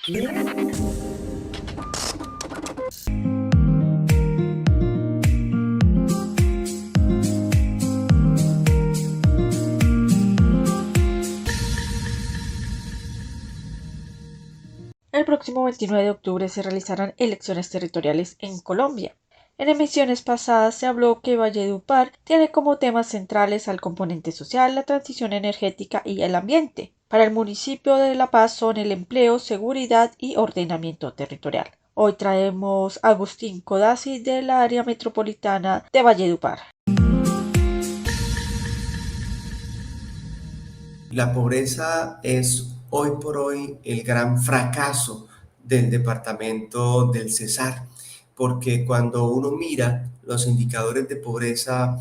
El próximo 29 de octubre se realizarán elecciones territoriales en Colombia. En emisiones pasadas se habló que Valledupar tiene como temas centrales al componente social, la transición energética y el ambiente. Para el municipio de La Paz son el empleo, seguridad y ordenamiento territorial. Hoy traemos a Agustín Codazzi del área metropolitana de Valledupar. La pobreza es hoy por hoy el gran fracaso del departamento del Cesar, porque cuando uno mira los indicadores de pobreza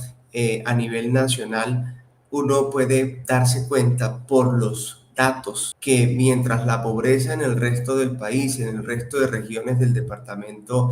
a nivel nacional, uno puede darse cuenta por los datos que mientras la pobreza en el resto del país, en el resto de regiones del departamento,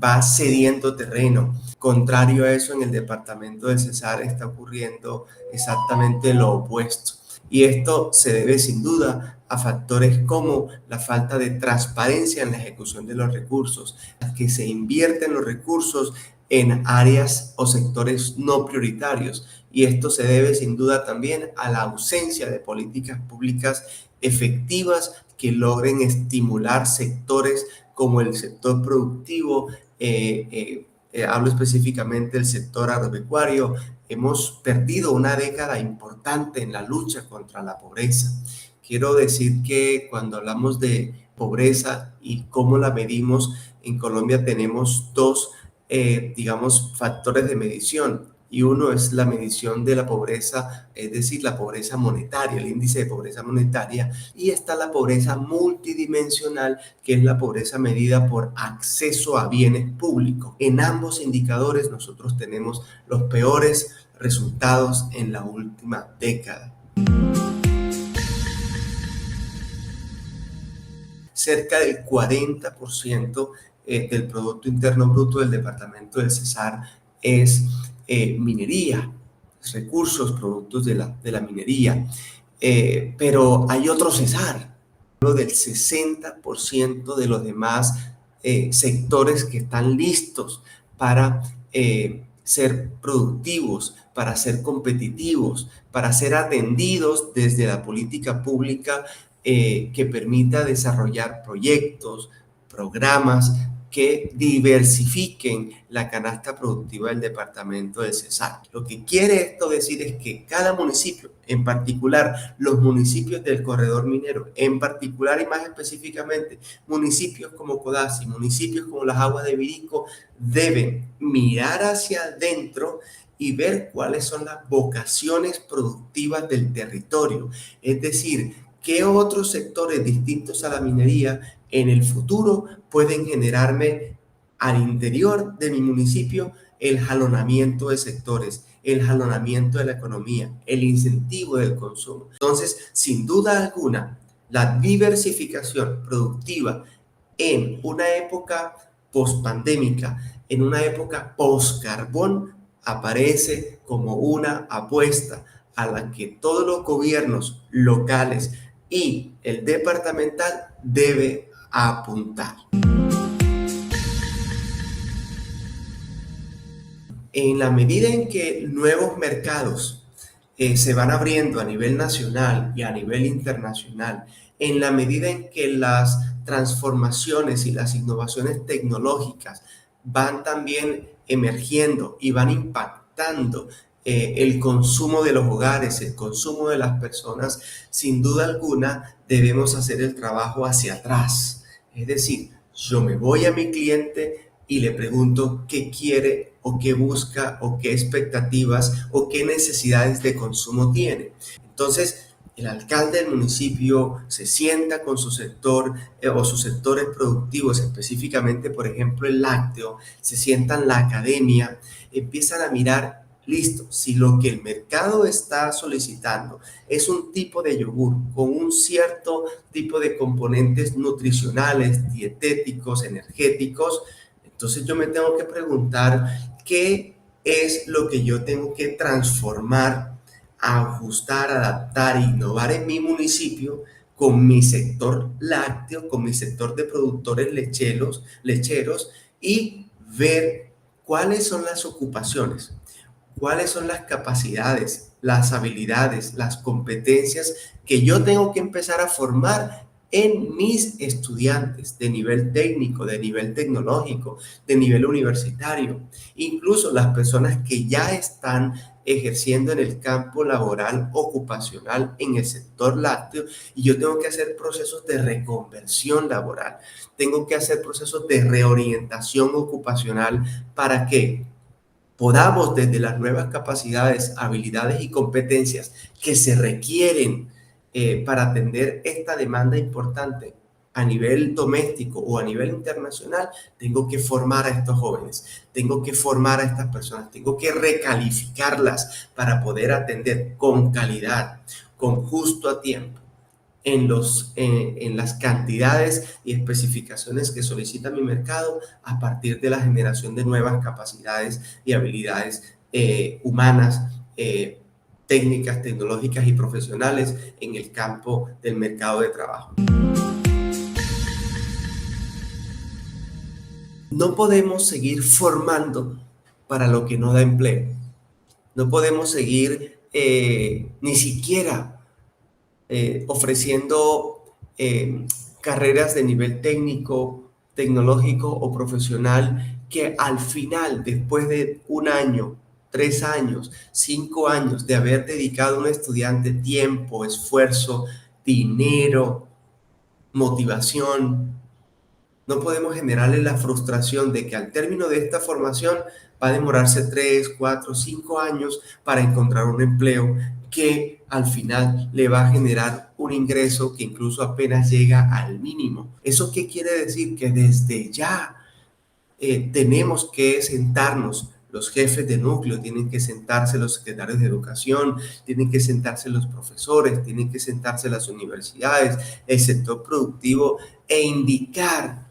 va cediendo terreno. Contrario a eso, en el departamento del Cesar está ocurriendo exactamente lo opuesto. Y esto se debe sin duda a factores como la falta de transparencia en la ejecución de los recursos, que se invierten los recursos en áreas o sectores no prioritarios. Y esto se debe sin duda también a la ausencia de políticas públicas efectivas que logren estimular sectores como el sector productivo, hablo específicamente del sector agropecuario. Hemos perdido una década importante en la lucha contra la pobreza. Quiero decir que cuando hablamos de pobreza y cómo la medimos, en Colombia tenemos dos, digamos, factores de medición. Y uno es la medición de la pobreza, es decir, la pobreza monetaria, el índice de pobreza monetaria, y está la pobreza multidimensional, que es la pobreza medida por acceso a bienes públicos. En ambos indicadores nosotros tenemos los peores resultados en la última década. Cerca del 40% del Producto Interno Bruto del departamento del Cesar es minería, recursos, productos de la minería. Pero hay otro Cesar, del 60% de los demás sectores que están listos para ser productivos, para ser competitivos, para ser atendidos desde la política pública que permita desarrollar proyectos, programas que diversifiquen la canasta productiva del departamento del Cesar. Lo que quiere esto decir es que cada municipio, en particular los municipios del corredor minero, en particular y más específicamente municipios como Codazzi, municipios como las Aguas de Virico, deben mirar hacia adentro y ver cuáles son las vocaciones productivas del territorio. Es decir, qué otros sectores distintos a la minería en el futuro pueden generarme al interior de mi municipio el jalonamiento de sectores, el jalonamiento de la economía, el incentivo del consumo. Entonces, sin duda alguna, la diversificación productiva en una época pospandémica, en una época post-carbón, aparece como una apuesta a la que todos los gobiernos locales y el departamental debe apuntar. En la medida en que nuevos mercados se van abriendo a nivel nacional y a nivel internacional, en la medida en que las transformaciones y las innovaciones tecnológicas van también emergiendo y van impactando el consumo de los hogares, el consumo de las personas, sin duda alguna debemos hacer el trabajo hacia atrás. Es decir, yo me voy a mi cliente y le pregunto qué quiere o qué busca o qué expectativas o qué necesidades de consumo tiene. Entonces, el alcalde del municipio se sienta con su sector o sus sectores productivos, específicamente, por ejemplo, el lácteo, se sientan la academia, empiezan a mirar, listo, si lo que el mercado está solicitando es un tipo de yogur con un cierto tipo de componentes nutricionales, dietéticos, energéticos, entonces yo me tengo que preguntar qué es lo que yo tengo que transformar, ajustar, adaptar, innovar en mi municipio con mi sector lácteo, con mi sector de productores lecheros y ver cuáles son las ocupaciones, cuáles son las capacidades, las habilidades, las competencias que yo tengo que empezar a formar en mis estudiantes de nivel técnico, de nivel tecnológico, de nivel universitario, incluso las personas que ya están ejerciendo en el campo laboral ocupacional en el sector lácteo, y yo tengo que hacer procesos de reconversión laboral, tengo que hacer procesos de reorientación ocupacional para que podamos desde las nuevas capacidades, habilidades y competencias que se requieren para atender esta demanda importante a nivel doméstico o a nivel internacional, tengo que formar a estos jóvenes, tengo que formar a estas personas, tengo que recalificarlas para poder atender con calidad, con justo a tiempo en las cantidades y especificaciones que solicita mi mercado a partir de la generación de nuevas capacidades y habilidades humanas, técnicas, tecnológicas y profesionales en el campo del mercado de trabajo. No podemos seguir formando para lo que no da empleo. No podemos seguir ni siquiera ofreciendo carreras de nivel técnico, tecnológico o profesional que al final, después de 1 año, 3 años, 5 años de haber dedicado a un estudiante tiempo, esfuerzo, dinero, motivación, no podemos generarle la frustración de que al término de esta formación va a demorarse 3, 4, 5 años para encontrar un empleo que al final le va a generar un ingreso que incluso apenas llega al mínimo. ¿Eso qué quiere decir? Que desde ya tenemos que sentarnos. Los jefes de núcleo, tienen que sentarse los secretarios de educación, tienen que sentarse los profesores, tienen que sentarse las universidades, el sector productivo e indicar,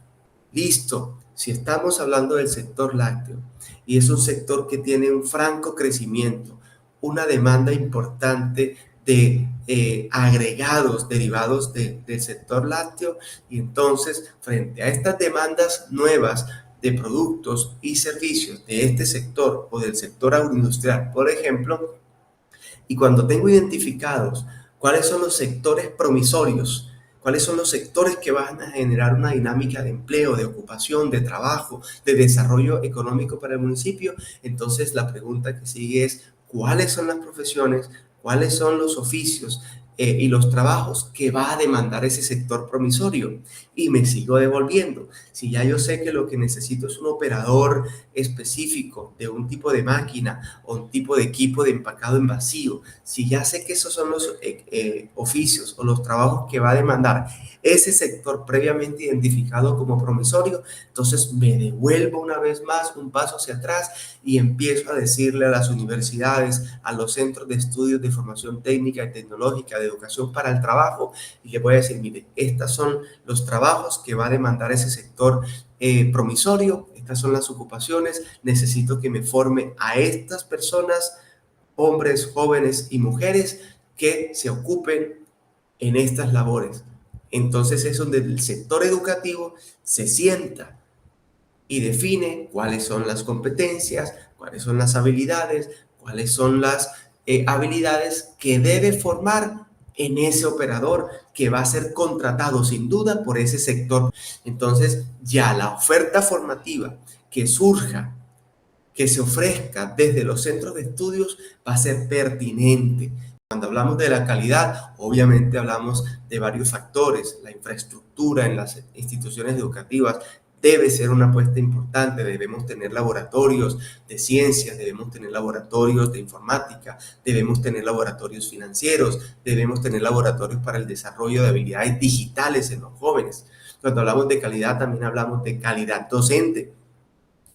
listo, si estamos hablando del sector lácteo y es un sector que tiene un franco crecimiento, una demanda importante de agregados derivados del sector lácteo, y entonces frente a estas demandas nuevas de productos y servicios de este sector o del sector agroindustrial, por ejemplo, y cuando tengo identificados cuáles son los sectores promisorios, cuáles son los sectores que van a generar una dinámica de empleo, de ocupación, de trabajo, de desarrollo económico para el municipio, entonces la pregunta que sigue es, ¿cuáles son las profesiones, cuáles son los oficios y los trabajos que va a demandar ese sector promisorio? Y me sigo devolviendo. Si ya yo sé que lo que necesito es un operador específico de un tipo de máquina o un tipo de equipo de empacado en vacío, si ya sé que esos son los oficios o los trabajos que va a demandar ese sector previamente identificado como promisorio, entonces me devuelvo una vez más un paso hacia atrás y empiezo a decirle a las universidades, a los centros de estudios de formación técnica y tecnológica, de educación para el trabajo, y les voy a decir, mire, estos son los trabajos que va a demandar ese sector promisorio, estas son las ocupaciones, necesito que me forme a estas personas, hombres, jóvenes y mujeres, que se ocupen en estas labores. Entonces es donde el sector educativo se sienta y define cuáles son las competencias, cuáles son las habilidades, cuáles son las habilidades que debe formar en ese operador que va a ser contratado sin duda por ese sector. Entonces ya la oferta formativa que surja, que se ofrezca desde los centros de estudios, va a ser pertinente. Cuando hablamos de la calidad, obviamente hablamos de varios factores. La infraestructura en las instituciones educativas debe ser una apuesta importante. Debemos tener laboratorios de ciencias, debemos tener laboratorios de informática, debemos tener laboratorios financieros, debemos tener laboratorios para el desarrollo de habilidades digitales en los jóvenes. Cuando hablamos de calidad, también hablamos de calidad docente.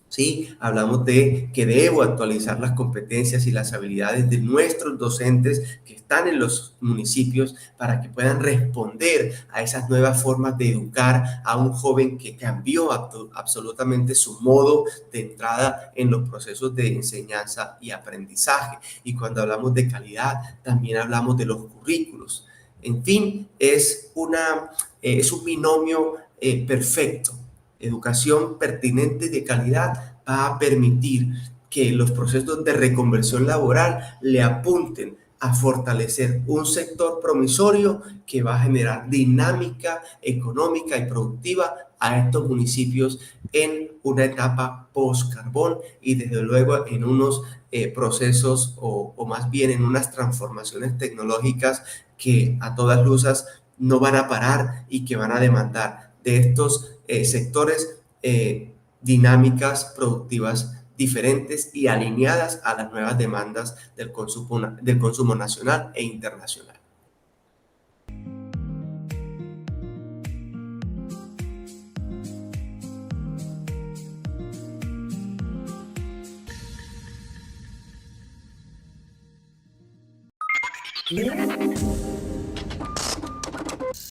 ¿Sí? Hablamos de que debo actualizar las competencias y las habilidades de nuestros docentes que están en los municipios para que puedan responder a esas nuevas formas de educar a un joven que cambió absolutamente su modo de entrada en los procesos de enseñanza y aprendizaje. Y cuando hablamos de calidad, también hablamos de los currículos. En fin, es un binomio perfecto. Educación pertinente y de calidad va a permitir que los procesos de reconversión laboral le apunten a fortalecer un sector promisorio que va a generar dinámica económica y productiva a estos municipios en una etapa post-carbón y desde luego en unos procesos o más bien en unas transformaciones tecnológicas que a todas luces no van a parar y que van a demandar de estos sectores dinámicas productivas diferentes y alineadas a las nuevas demandas del consumo nacional e internacional.